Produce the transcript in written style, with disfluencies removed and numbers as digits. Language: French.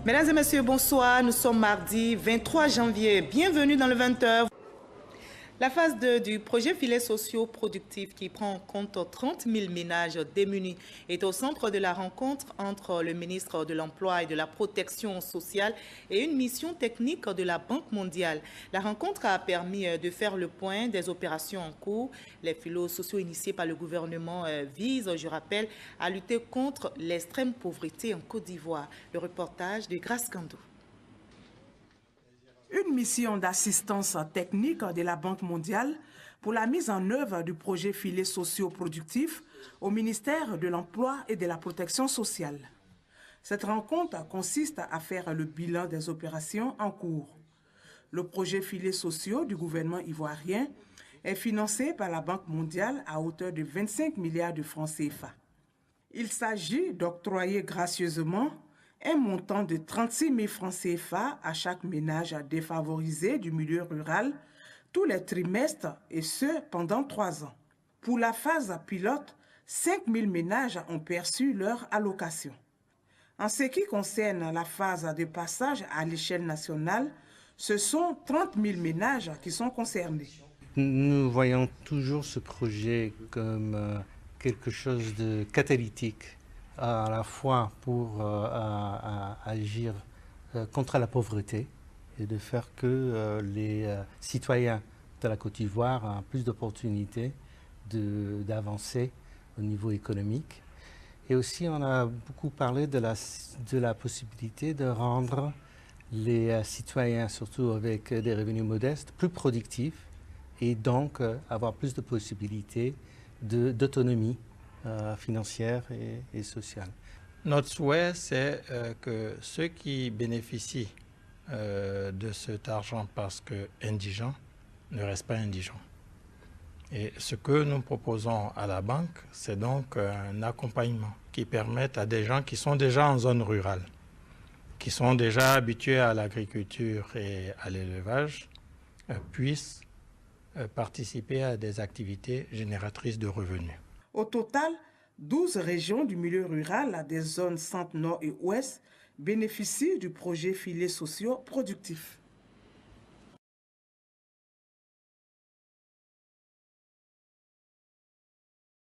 Mesdames et messieurs, bonsoir. Nous sommes mardi 23 janvier. Bienvenue dans le 20h. La phase 2 du projet filets sociaux productifs qui prend en compte 30 000 ménages démunis est au centre de la rencontre entre le ministre de l'Emploi et de la Protection sociale et une mission technique de la Banque mondiale. La rencontre a permis de faire le point des opérations en cours. Les filets sociaux initiés par le gouvernement visent, je rappelle, à lutter contre l'extrême pauvreté en Côte d'Ivoire. Le reportage de Grace Kandou. Une mission d'assistance technique de la Banque mondiale pour la mise en œuvre du projet filets sociaux productifs au ministère de l'Emploi et de la Protection sociale. Cette rencontre consiste à faire le bilan des opérations en cours. Le projet filets sociaux du gouvernement ivoirien est financé par la Banque mondiale à hauteur de 25 milliards de francs CFA. Il s'agit d'octroyer gracieusement un montant de 36 000 francs CFA à chaque ménage défavorisé du milieu rural tous les trimestres et ce pendant 3 ans. Pour la phase pilote, 5 000 ménages ont perçu leur allocation. En ce qui concerne la phase de passage à l'échelle nationale, ce sont 30 000 ménages qui sont concernés. Nous voyons toujours ce projet comme quelque chose de catalytique, à la fois pour agir contre la pauvreté et de faire que les citoyens de la Côte d'Ivoire aient plus d'opportunités d'avancer au niveau économique. Et aussi, on a beaucoup parlé de la possibilité de rendre les citoyens, surtout avec des revenus modestes, plus productifs et donc avoir plus de possibilités d'autonomie financière et sociale. Notre souhait, c'est que ceux qui bénéficient de cet argent parce qu'indigents ne restent pas indigents. Et ce que nous proposons à la banque, c'est donc un accompagnement qui permette à des gens qui sont déjà en zone rurale, qui sont déjà habitués à l'agriculture et à l'élevage, puissent participer à des activités génératrices de revenus. Au total, 12 régions du milieu rural des zones centre, nord et ouest bénéficient du projet filets sociaux productifs.